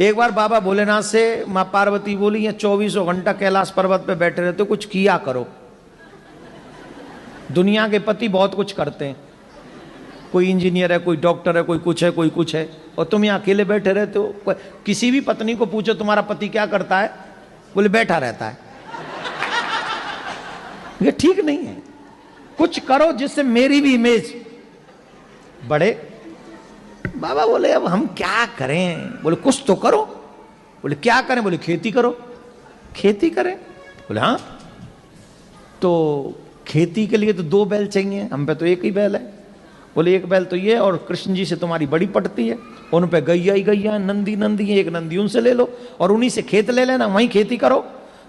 एक बार बाबा भोलेनाथ से माँ पार्वती बोली, ये 24 घंटा कैलाश पर्वत पे बैठे रहते हो, कुछ किया करो। दुनिया के पति बहुत कुछ करते हैं, कोई इंजीनियर है, कोई डॉक्टर है, कोई कुछ है, कोई कुछ है, और तुम यहाँ अकेले बैठे रहते हो। किसी भी पत्नी को पूछो तुम्हारा पति क्या करता है, बोले बैठा रहता है। ये ठीक नहीं है, कुछ करो जिससे मेरी भी इमेज बढ़े। बाबा बोले अब हम क्या करें? बोले कुछ तो करो। बोले क्या करें? बोले खेती करो। खेती करें? बोले हाँ। तो खेती के लिए तो 2 बैल चाहिए, हम पे तो एक ही बैल है। बोले एक बैल तो ये, और कृष्ण जी से तुम्हारी बड़ी पटती है, उन पे गैया ही गैया, नंदी नंदी है, एक नंदी उनसे ले लो और उन्हीं से खेत ले लेना, वहीं खेती करो।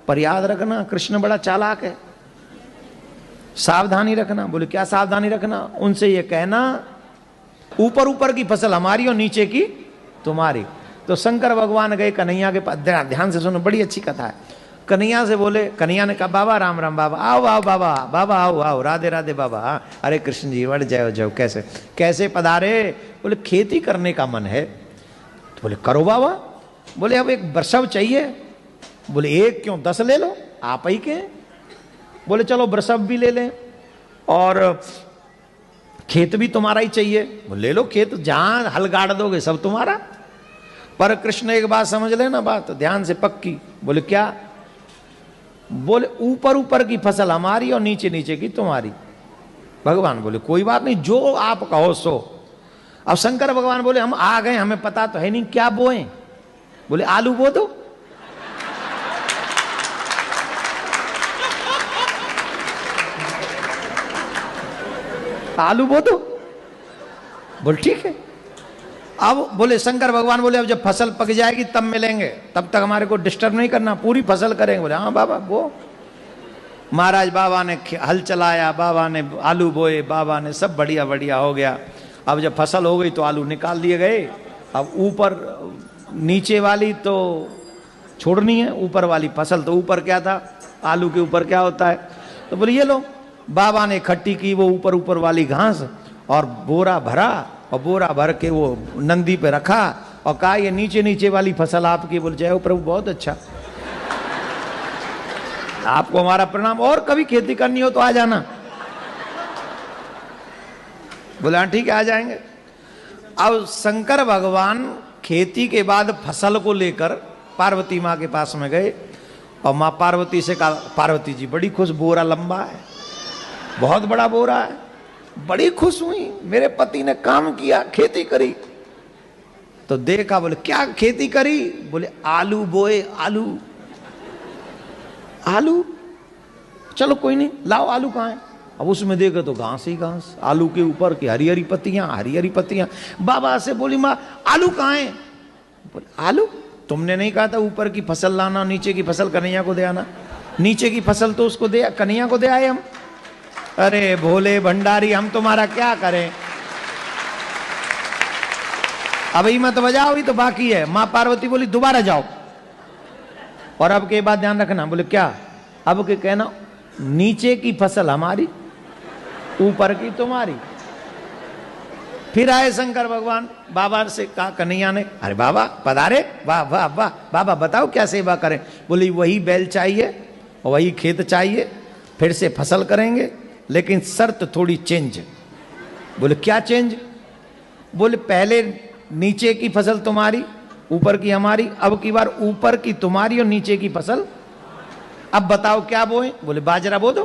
पर याद रखना कृष्ण बड़ा चालाक है, सावधानी रखना। बोले क्या सावधानी रखना? उनसे ये कहना ऊपर ऊपर की फसल हमारी और नीचे की तुम्हारी। तो शंकर भगवान गए कन्हैया के पास, ध्यान से सुनो, बड़ी अच्छी कथा है। कन्हैया से बोले, कन्हैया ने कहा बाबा राम राम, बाबा आओ आओ, बाबा बाबा आओ आओ, राधे राधे बाबा। अरे कृष्ण जी बढ़ जाओ जाओ, कैसे कैसे पधारे? बोले खेती करने का मन है। तो बोले करो बाबा। बोले अब एक बरसव चाहिए। बोले एक क्यों, 10 ले लो, आप ही के। बोले चलो बरसव भी ले लें और खेत भी तुम्हारा ही चाहिए। बोले ले लो खेत, जहां हल गाड़ दोगे सब तुम्हारा। पर कृष्ण एक बात समझ लेना, बात ध्यान से पक्की। बोले क्या? बोले ऊपर ऊपर की फसल हमारी और नीचे नीचे की तुम्हारी। भगवान बोले कोई बात नहीं, जो आप कहो सो। अब शंकर भगवान बोले हम आ गए, हमें पता तो है नहीं क्या बोए। बोले आलू बो दो। आलू बो दो। बोले ठीक है। अब बोले शंकर भगवान बोले अब जब फसल पक जाएगी तब मिलेंगे, तब तक हमारे को डिस्टर्ब नहीं करना, पूरी फसल करेंगे। बोले हाँ बाबा वो। महाराज बाबा ने हल चलाया, बाबा ने आलू बोए, बाबा ने सब बढ़िया बढ़िया हो गया। अब जब फसल हो गई तो आलू निकाल लिए गए। अब ऊपर नीचे वाली तो छोड़नी है, ऊपर वाली फसल। तो ऊपर क्या था, आलू के ऊपर क्या होता है? तो बोले ये लो। बाबा ने इकट्ठी की वो ऊपर ऊपर वाली घास और बोरा भरा, और बोरा भर के वो नंदी पे रखा और कहा ये नीचे नीचे वाली फसल आपकी। बोले जय हो प्रभु, बहुत अच्छा, आपको हमारा प्रणाम, और कभी खेती करनी हो तो आ जाना। बोले हाँ ठीक है, आ जाएंगे। अब शंकर भगवान खेती के बाद फसल को लेकर पार्वती माँ के पास में गए और माँ पार्वती से कहा, पार्वती जी बड़ी खुश, बोरा लंबा है, बहुत बड़ा बोरा है। बड़ी खुश हुई, मेरे पति ने काम किया, खेती करी। तो देखा, बोले क्या खेती करी? बोले आलू बोए। आलू आलू, चलो कोई नहीं, लाओ आलू कहाँ है? अब उसमें देखो तो घास ही घास, आलू के ऊपर की हरी हरी पत्तियां, हरी हरी पत्तियां। बाबा से बोली माँ आलू कहाँ है? बोले आलू, तुमने नहीं कहा था ऊपर की फसल लाना, नीचे की फसल कन्हैया को दे आना? नीचे की फसल तो उसको दे, कन्हैया को दे आए हम। अरे भोले भंडारी, हम तुम्हारा क्या करें? अब ही मत बजाओ, अभी तो बाकी है। माँ पार्वती बोली दोबारा जाओ, और अब के बाद ध्यान रखना। बोले क्या? अब के कहना नीचे की फसल हमारी, ऊपर की तुम्हारी। फिर आए शंकर भगवान, बाबा से कहा कन्हैया ने, अरे बाबा पधारे, वाह वाह वाह, बाबा बताओ क्या सेवा करें? बोली वही बैल चाहिए, वही खेत चाहिए, फिर से फसल करेंगे, लेकिन शर्त थोड़ी चेंज। बोले क्या चेंज? बोले पहले नीचे की फसल तुम्हारी, ऊपर की हमारी, अब की बार ऊपर की तुम्हारी और नीचे की फसल। अब बताओ क्या बोए? बोले बाजरा बो दो।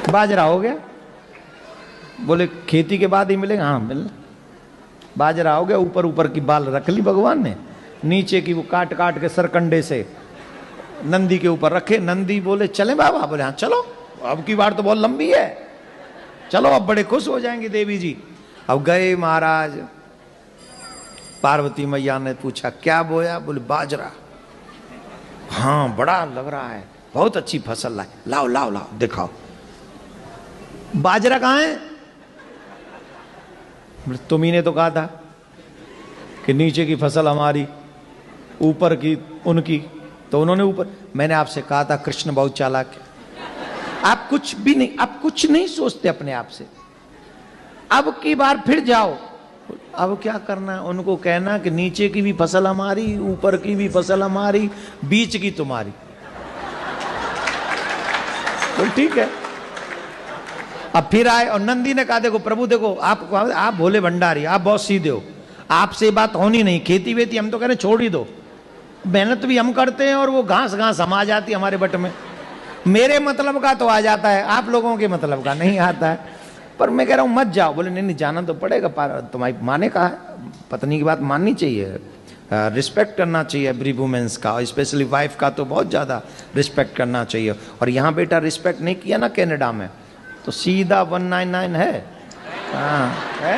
बाजरा हो गया। बोले खेती के बाद ही मिलेगा? हाँ मिलना। बाजरा हो गया, ऊपर ऊपर की बाल रख ली भगवान ने, नीचे की वो काट काट के सरकंडे से नंदी के ऊपर रखे। नंदी बोले चले बाबा? बोले हाँ चलो, अब की बार तो बहुत लंबी है, चलो अब बड़े खुश हो जाएंगे देवी जी। अब गए महाराज, पार्वती मैया ने पूछा क्या बोया? बोले बाजरा। हाँ बड़ा लग रहा है, बहुत अच्छी फसल लाए, लाओ लाओ लाओ दिखाओ। बाजरा कहाँ है? तुम्ही ने तो कहा था कि नीचे की फसल हमारी, ऊपर की उनकी, तो उन्होंने ऊपर। मैंने आपसे कहा था कृष्ण बहुत चालाक है, आप कुछ भी नहीं, आप कुछ नहीं सोचते अपने आप से। अब की बार फिर जाओ। अब क्या करना है? उनको कहना कि नीचे की भी फसल हमारी, ऊपर की भी फसल हमारी, बीच की तुम्हारी। तो ठीक है। अब फिर आए और नंदी ने कहा देखो प्रभु देखो आप भोले भंडारी, आप बहुत सीधे हो, आपसे बात होनी नहीं, खेती वेती हम तो कह रहे छोड़ ही दो, मेहनत भी हम करते हैं और वो घास घास हम आ जाती है हमारे बट में, मेरे मतलब का तो आ जाता है, आप लोगों के मतलब का नहीं आता है। पर मैं कह रहा हूं मत जाओ। बोले नहीं नहीं जाना तो पड़ेगा, तुम्हारी माँ ने कहा है, पत्नी की बात माननी चाहिए, रिस्पेक्ट करना चाहिए एवरी वुमेन्स का, स्पेशली वाइफ का तो बहुत ज़्यादा रिस्पेक्ट करना चाहिए। और यहाँ बेटा रिस्पेक्ट नहीं किया ना कनाडा में तो सीधा 199 है, हाँ है,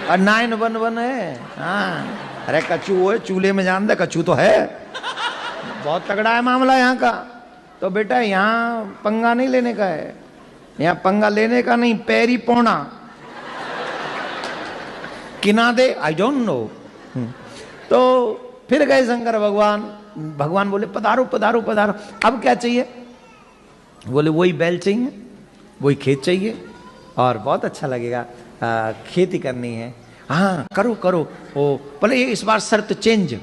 और 911 है, हाँ। अरे कच्चू वो है, चूल्हे में जान दे कच्चू तो है, बहुत तगड़ा है मामला यहाँ का। तो बेटा यहाँ पंगा नहीं लेने का है, यहाँ पंगा लेने का नहीं, पैरी पौना किना दे आई डोंट नो। तो फिर गए शंकर भगवान, भगवान बोले पधारो पधारो पधारो, अब क्या चाहिए? बोले वही बैल चाहिए, वही खेत चाहिए और बहुत अच्छा लगेगा, खेती करनी है। हाँ करो करो। ओ बोले ये इस बार शर्त चेंज।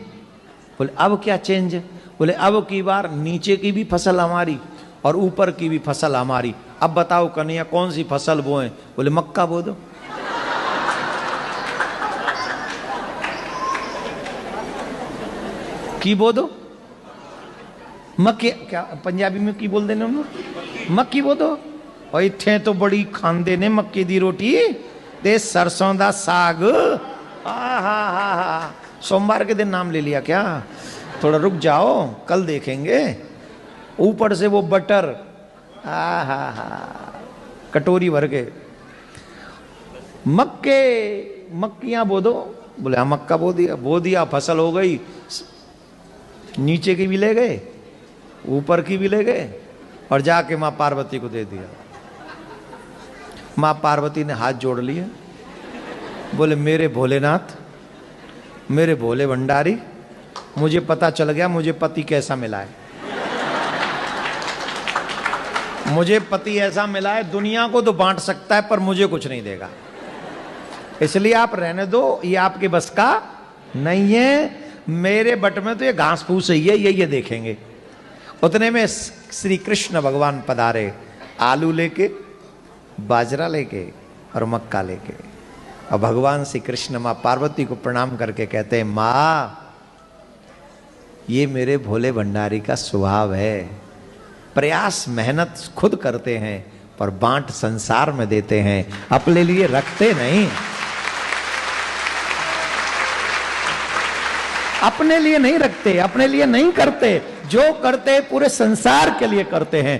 बोले अब क्या चेंज? बोले अब की बार नीचे की भी फसल हमारी और ऊपर की भी फसल हमारी। अब बताओ कन्हैया कौन सी फसल बोए? बोले मक्का बो दो। की बो दो? मक्के क्या पंजाबी में की बोल देने हम लोग? मक्की बो दो। और इत्थे तो बड़ी खांदे ने मक्के दी रोटी ते सरसों दा साग। हा सोमवार के दिन नाम ले लिया क्या? थोड़ा रुक जाओ कल देखेंगे। ऊपर से वो बटर, हा कटोरी भर के। मक्कियां बो दो। बोले हाँ मक्का बो दिया फसल हो गई, नीचे की भी ले गए ऊपर की भी ले गए और जाके माँ पार्वती को दे दिया। माँ पार्वती ने हाथ जोड़ लिए, बोले मेरे भोलेनाथ, मेरे भोले भंडारी, मुझे पता चल गया मुझे पति कैसा मिला है। मुझे पति ऐसा मिला है दुनिया को तो बांट सकता है पर मुझे कुछ नहीं देगा, इसलिए आप रहने दो, ये आपके बस का नहीं है। मेरे बट में तो ये घास फूस ही है, ये देखेंगे। उतने में श्री कृष्ण भगवान पधारे, आलू लेके, बाजरा लेके और मक्का लेके। और भगवान श्री कृष्ण माँ पार्वती को प्रणाम करके कहते हैं माँ ये मेरे भोले भंडारी का स्वभाव है, प्रयास मेहनत खुद करते हैं पर बांट संसार में देते हैं, अपने लिए रखते नहीं, अपने लिए नहीं रखते, अपने लिए नहीं करते, जो करते पूरे संसार के लिए करते हैं।